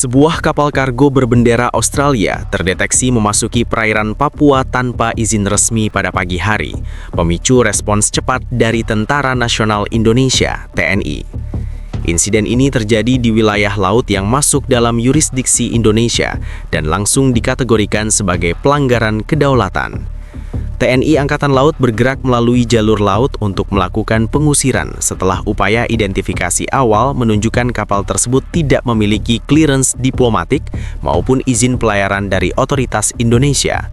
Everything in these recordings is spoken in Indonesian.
Sebuah kapal kargo berbendera Australia terdeteksi memasuki perairan Papua tanpa izin resmi pada pagi hari, memicu respons cepat dari Tentara Nasional Indonesia (TNI). Insiden ini terjadi di wilayah laut yang masuk dalam yurisdiksi Indonesia dan langsung dikategorikan sebagai pelanggaran kedaulatan. TNI Angkatan Laut bergerak melalui jalur laut untuk melakukan pengusiran setelah upaya identifikasi awal menunjukkan kapal tersebut tidak memiliki clearance diplomatik maupun izin pelayaran dari otoritas Indonesia.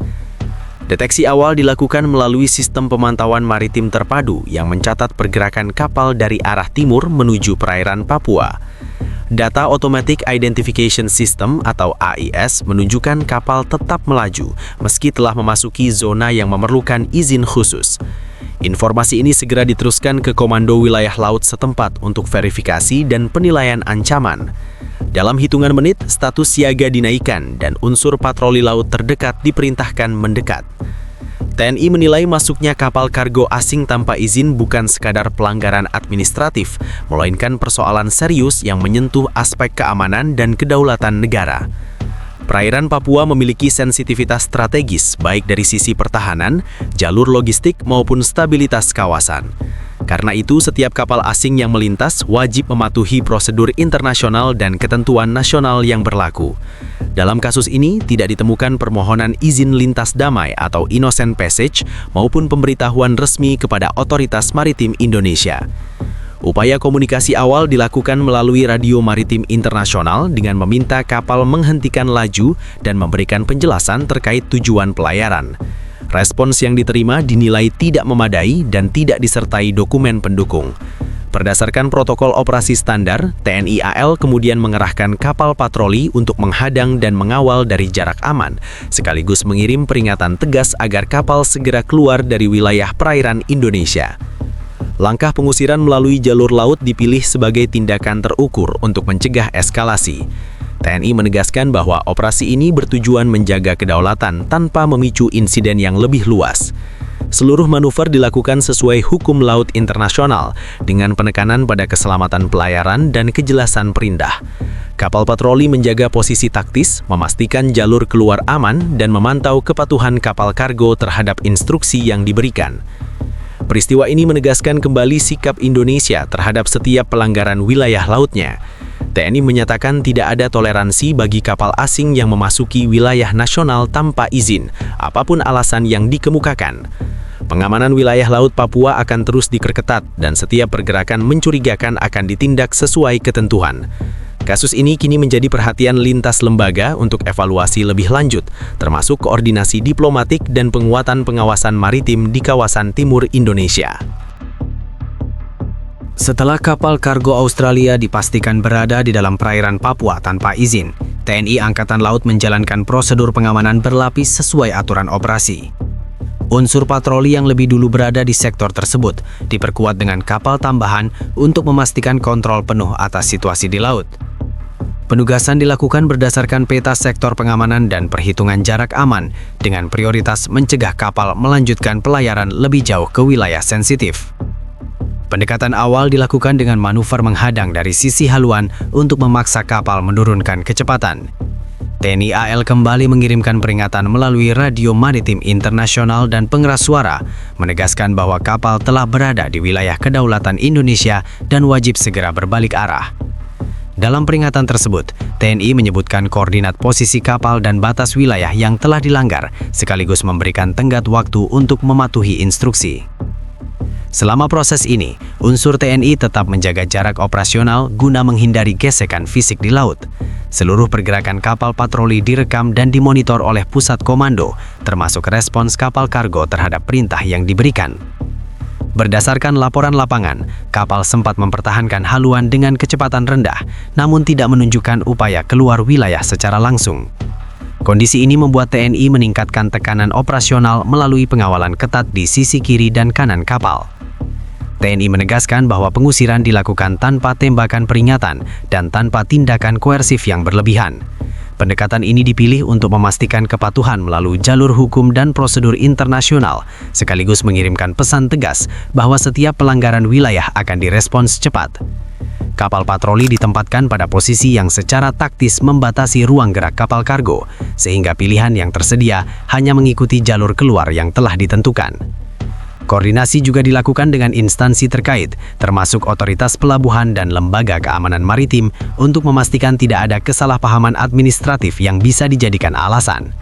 Deteksi awal dilakukan melalui sistem pemantauan maritim terpadu yang mencatat pergerakan kapal dari arah timur menuju perairan Papua. Data Automatic Identification System atau AIS menunjukkan kapal tetap melaju meski telah memasuki zona yang memerlukan izin khusus. Informasi ini segera diteruskan ke Komando Wilayah Laut setempat untuk verifikasi dan penilaian ancaman. Dalam hitungan menit, status siaga dinaikkan dan unsur patroli laut terdekat diperintahkan mendekat. TNI menilai masuknya kapal kargo asing tanpa izin bukan sekadar pelanggaran administratif, melainkan persoalan serius yang menyentuh aspek keamanan dan kedaulatan negara. Perairan Papua memiliki sensitivitas strategis baik dari sisi pertahanan, jalur logistik maupun stabilitas kawasan. Karena itu, setiap kapal asing yang melintas wajib mematuhi prosedur internasional dan ketentuan nasional yang berlaku. Dalam kasus ini, tidak ditemukan permohonan izin lintas damai atau innocent passage maupun pemberitahuan resmi kepada Otoritas Maritim Indonesia. Upaya komunikasi awal dilakukan melalui radio maritim internasional dengan meminta kapal menghentikan laju dan memberikan penjelasan terkait tujuan pelayaran. Respons yang diterima dinilai tidak memadai dan tidak disertai dokumen pendukung. Berdasarkan protokol operasi standar, TNI AL kemudian mengerahkan kapal patroli untuk menghadang dan mengawal dari jarak aman, sekaligus mengirim peringatan tegas agar kapal segera keluar dari wilayah perairan Indonesia. Langkah pengusiran melalui jalur laut dipilih sebagai tindakan terukur untuk mencegah eskalasi. TNI menegaskan bahwa operasi ini bertujuan menjaga kedaulatan tanpa memicu insiden yang lebih luas. Seluruh manuver dilakukan sesuai hukum laut internasional dengan penekanan pada keselamatan pelayaran dan kejelasan perintah. Kapal patroli menjaga posisi taktis, memastikan jalur keluar aman, dan memantau kepatuhan kapal kargo terhadap instruksi yang diberikan. Peristiwa ini menegaskan kembali sikap Indonesia terhadap setiap pelanggaran wilayah lautnya. TNI menyatakan tidak ada toleransi bagi kapal asing yang memasuki wilayah nasional tanpa izin, apapun alasan yang dikemukakan. Pengamanan wilayah laut Papua akan terus diperketat dan setiap pergerakan mencurigakan akan ditindak sesuai ketentuan. Kasus ini kini menjadi perhatian lintas lembaga untuk evaluasi lebih lanjut, termasuk koordinasi diplomatik dan penguatan pengawasan maritim di kawasan timur Indonesia. Setelah kapal kargo Australia dipastikan berada di dalam perairan Papua tanpa izin, TNI Angkatan Laut menjalankan prosedur pengamanan berlapis sesuai aturan operasi. Unsur patroli yang lebih dulu berada di sektor tersebut diperkuat dengan kapal tambahan untuk memastikan kontrol penuh atas situasi di laut. Penugasan dilakukan berdasarkan peta sektor pengamanan dan perhitungan jarak aman dengan prioritas mencegah kapal melanjutkan pelayaran lebih jauh ke wilayah sensitif. Pendekatan awal dilakukan dengan manuver menghadang dari sisi haluan untuk memaksa kapal menurunkan kecepatan. TNI AL kembali mengirimkan peringatan melalui radio maritim internasional dan pengeras suara, menegaskan bahwa kapal telah berada di wilayah kedaulatan Indonesia dan wajib segera berbalik arah. Dalam peringatan tersebut, TNI menyebutkan koordinat posisi kapal dan batas wilayah yang telah dilanggar, sekaligus memberikan tenggat waktu untuk mematuhi instruksi. Selama proses ini, unsur TNI tetap menjaga jarak operasional guna menghindari gesekan fisik di laut. Seluruh pergerakan kapal patroli direkam dan dimonitor oleh pusat komando, termasuk respons kapal kargo terhadap perintah yang diberikan. Berdasarkan laporan lapangan, kapal sempat mempertahankan haluan dengan kecepatan rendah, namun tidak menunjukkan upaya keluar wilayah secara langsung. Kondisi ini membuat TNI meningkatkan tekanan operasional melalui pengawalan ketat di sisi kiri dan kanan kapal. TNI menegaskan bahwa pengusiran dilakukan tanpa tembakan peringatan dan tanpa tindakan koersif yang berlebihan. Pendekatan ini dipilih untuk memastikan kepatuhan melalui jalur hukum dan prosedur internasional, sekaligus mengirimkan pesan tegas bahwa setiap pelanggaran wilayah akan direspons cepat. Kapal patroli ditempatkan pada posisi yang secara taktis membatasi ruang gerak kapal kargo, sehingga pilihan yang tersedia hanya mengikuti jalur keluar yang telah ditentukan. Koordinasi juga dilakukan dengan instansi terkait, termasuk otoritas pelabuhan dan lembaga keamanan maritim, untuk memastikan tidak ada kesalahpahaman administratif yang bisa dijadikan alasan.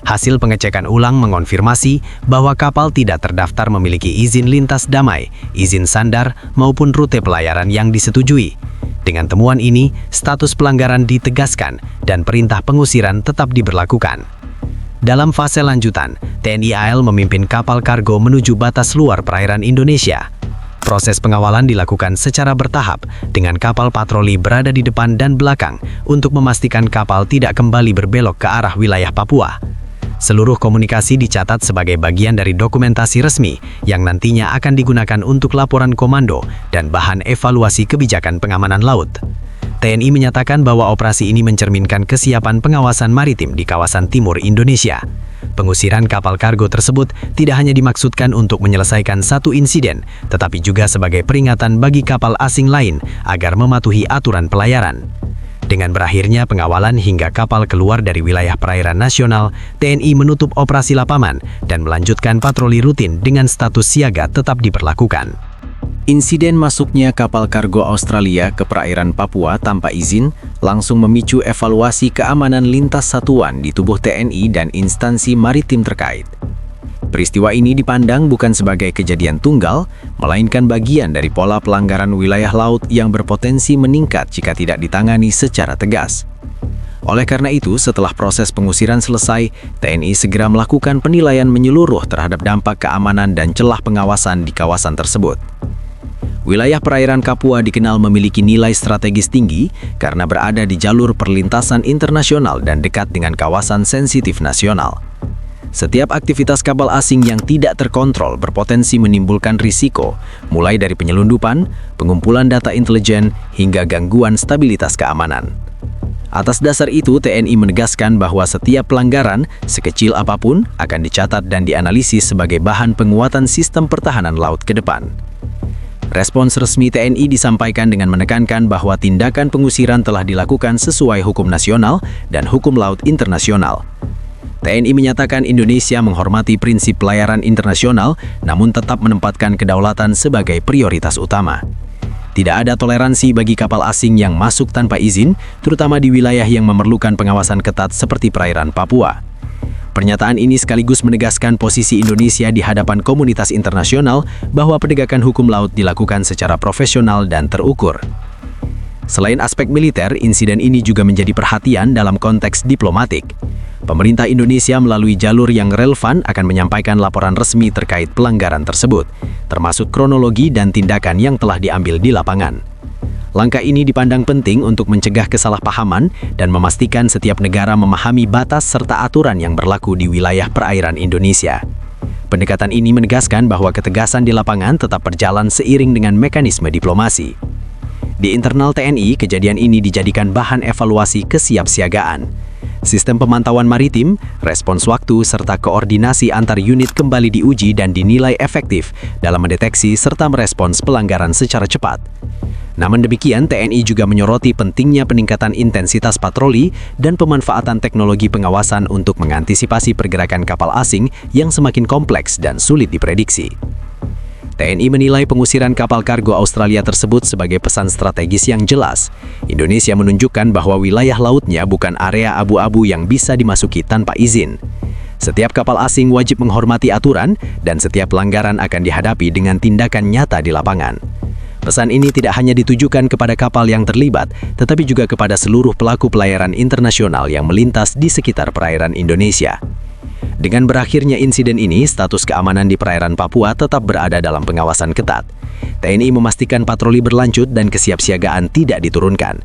Hasil pengecekan ulang mengonfirmasi bahwa kapal tidak terdaftar memiliki izin lintas damai, izin sandar, maupun rute pelayaran yang disetujui. Dengan temuan ini, status pelanggaran ditegaskan dan perintah pengusiran tetap diberlakukan. Dalam fase lanjutan, TNI AL memimpin kapal kargo menuju batas luar perairan Indonesia. Proses pengawalan dilakukan secara bertahap, dengan kapal patroli berada di depan dan belakang untuk memastikan kapal tidak kembali berbelok ke arah wilayah Papua. Seluruh komunikasi dicatat sebagai bagian dari dokumentasi resmi yang nantinya akan digunakan untuk laporan komando dan bahan evaluasi kebijakan pengamanan laut. TNI menyatakan bahwa operasi ini mencerminkan kesiapan pengawasan maritim di kawasan timur Indonesia. Pengusiran kapal kargo tersebut tidak hanya dimaksudkan untuk menyelesaikan satu insiden, tetapi juga sebagai peringatan bagi kapal asing lain agar mematuhi aturan pelayaran. Dengan berakhirnya pengawalan hingga kapal keluar dari wilayah perairan nasional, TNI menutup operasi lapangan dan melanjutkan patroli rutin dengan status siaga tetap diberlakukan. Insiden masuknya kapal kargo Australia ke perairan Papua tanpa izin langsung memicu evaluasi keamanan lintas satuan di tubuh TNI dan instansi maritim terkait. Peristiwa ini dipandang bukan sebagai kejadian tunggal, melainkan bagian dari pola pelanggaran wilayah laut yang berpotensi meningkat jika tidak ditangani secara tegas. Oleh karena itu, setelah proses pengusiran selesai, TNI segera melakukan penilaian menyeluruh terhadap dampak keamanan dan celah pengawasan di kawasan tersebut. Wilayah perairan Papua dikenal memiliki nilai strategis tinggi karena berada di jalur perlintasan internasional dan dekat dengan kawasan sensitif nasional. Setiap aktivitas kapal asing yang tidak terkontrol berpotensi menimbulkan risiko, mulai dari penyelundupan, pengumpulan data intelijen, hingga gangguan stabilitas keamanan. Atas dasar itu, TNI menegaskan bahwa setiap pelanggaran, sekecil apapun, akan dicatat dan dianalisis sebagai bahan penguatan sistem pertahanan laut ke depan. Respons resmi TNI disampaikan dengan menekankan bahwa tindakan pengusiran telah dilakukan sesuai hukum nasional dan hukum laut internasional. TNI menyatakan Indonesia menghormati prinsip pelayaran internasional, namun tetap menempatkan kedaulatan sebagai prioritas utama. Tidak ada toleransi bagi kapal asing yang masuk tanpa izin, terutama di wilayah yang memerlukan pengawasan ketat seperti perairan Papua. Pernyataan ini sekaligus menegaskan posisi Indonesia di hadapan komunitas internasional bahwa penegakan hukum laut dilakukan secara profesional dan terukur. Selain aspek militer, insiden ini juga menjadi perhatian dalam konteks diplomatik. Pemerintah Indonesia melalui jalur yang relevan akan menyampaikan laporan resmi terkait pelanggaran tersebut, termasuk kronologi dan tindakan yang telah diambil di lapangan. Langkah ini dipandang penting untuk mencegah kesalahpahaman dan memastikan setiap negara memahami batas serta aturan yang berlaku di wilayah perairan Indonesia. Pendekatan ini menegaskan bahwa ketegasan di lapangan tetap berjalan seiring dengan mekanisme diplomasi. Di internal TNI, kejadian ini dijadikan bahan evaluasi kesiapsiagaan. Sistem pemantauan maritim, respons waktu, serta koordinasi antar unit kembali diuji dan dinilai efektif dalam mendeteksi serta merespons pelanggaran secara cepat. Namun demikian, TNI juga menyoroti pentingnya peningkatan intensitas patroli dan pemanfaatan teknologi pengawasan untuk mengantisipasi pergerakan kapal asing yang semakin kompleks dan sulit diprediksi. TNI menilai pengusiran kapal kargo Australia tersebut sebagai pesan strategis yang jelas. Indonesia menunjukkan bahwa wilayah lautnya bukan area abu-abu yang bisa dimasuki tanpa izin. Setiap kapal asing wajib menghormati aturan dan setiap pelanggaran akan dihadapi dengan tindakan nyata di lapangan. Pesan ini tidak hanya ditujukan kepada kapal yang terlibat, tetapi juga kepada seluruh pelaku pelayaran internasional yang melintas di sekitar perairan Indonesia. Dengan berakhirnya insiden ini, status keamanan di perairan Papua tetap berada dalam pengawasan ketat. TNI memastikan patroli berlanjut dan kesiapsiagaan tidak diturunkan.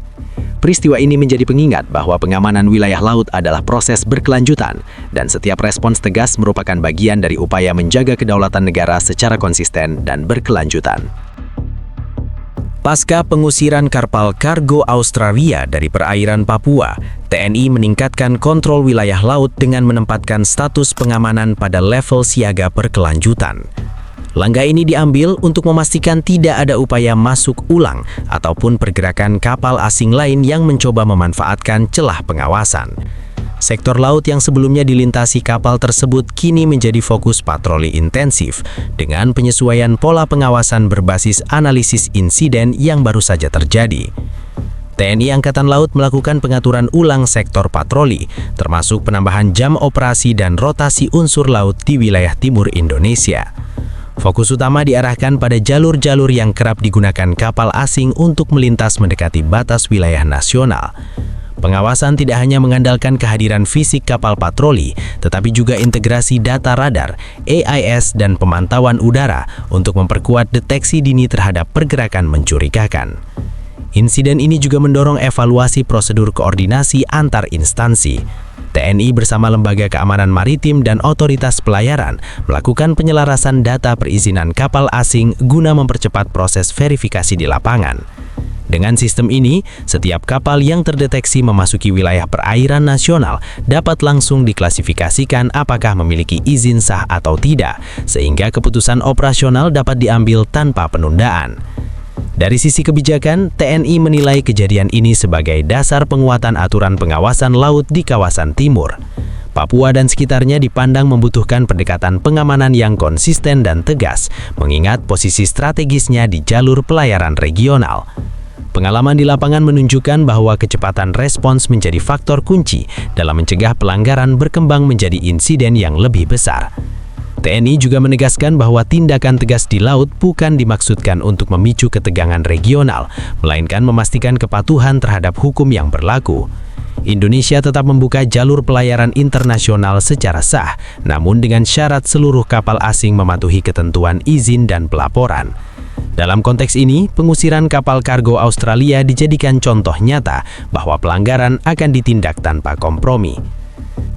Peristiwa ini menjadi pengingat bahwa pengamanan wilayah laut adalah proses berkelanjutan, dan setiap respons tegas merupakan bagian dari upaya menjaga kedaulatan negara secara konsisten dan berkelanjutan. Pasca pengusiran kapal kargo Australia dari perairan Papua, TNI meningkatkan kontrol wilayah laut dengan menempatkan status pengamanan pada level siaga berkelanjutan. Langkah ini diambil untuk memastikan tidak ada upaya masuk ulang ataupun pergerakan kapal asing lain yang mencoba memanfaatkan celah pengawasan. Sektor laut yang sebelumnya dilintasi kapal tersebut kini menjadi fokus patroli intensif dengan penyesuaian pola pengawasan berbasis analisis insiden yang baru saja terjadi. TNI Angkatan Laut melakukan pengaturan ulang sektor patroli, termasuk penambahan jam operasi dan rotasi unsur laut di wilayah timur Indonesia. Fokus utama diarahkan pada jalur-jalur yang kerap digunakan kapal asing untuk melintas mendekati batas wilayah nasional. Pengawasan tidak hanya mengandalkan kehadiran fisik kapal patroli, tetapi juga integrasi data radar, AIS, dan pemantauan udara untuk memperkuat deteksi dini terhadap pergerakan mencurigakan. Insiden ini juga mendorong evaluasi prosedur koordinasi antar instansi. TNI bersama Lembaga Keamanan Maritim dan Otoritas Pelayaran melakukan penyelarasan data perizinan kapal asing guna mempercepat proses verifikasi di lapangan. Dengan sistem ini, setiap kapal yang terdeteksi memasuki wilayah perairan nasional dapat langsung diklasifikasikan apakah memiliki izin sah atau tidak, sehingga keputusan operasional dapat diambil tanpa penundaan. Dari sisi kebijakan, TNI menilai kejadian ini sebagai dasar penguatan aturan pengawasan laut di kawasan timur. Papua dan sekitarnya dipandang membutuhkan pendekatan pengamanan yang konsisten dan tegas, mengingat posisi strategisnya di jalur pelayaran regional. Pengalaman di lapangan menunjukkan bahwa kecepatan respons menjadi faktor kunci dalam mencegah pelanggaran berkembang menjadi insiden yang lebih besar. TNI juga menegaskan bahwa tindakan tegas di laut bukan dimaksudkan untuk memicu ketegangan regional, melainkan memastikan kepatuhan terhadap hukum yang berlaku. Indonesia tetap membuka jalur pelayaran internasional secara sah, namun dengan syarat seluruh kapal asing mematuhi ketentuan izin dan pelaporan. Dalam konteks ini, pengusiran kapal kargo Australia dijadikan contoh nyata bahwa pelanggaran akan ditindak tanpa kompromi.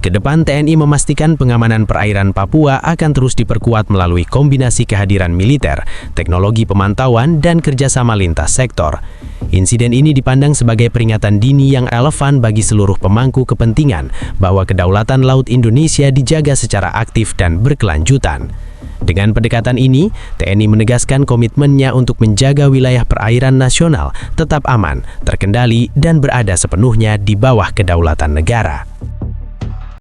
Kedepan, TNI memastikan pengamanan perairan Papua akan terus diperkuat melalui kombinasi kehadiran militer, teknologi pemantauan, dan kerjasama lintas sektor. Insiden ini dipandang sebagai peringatan dini yang relevan bagi seluruh pemangku kepentingan bahwa kedaulatan laut Indonesia dijaga secara aktif dan berkelanjutan. Dengan pendekatan ini, TNI menegaskan komitmennya untuk menjaga wilayah perairan nasional tetap aman, terkendali, dan berada sepenuhnya di bawah kedaulatan negara.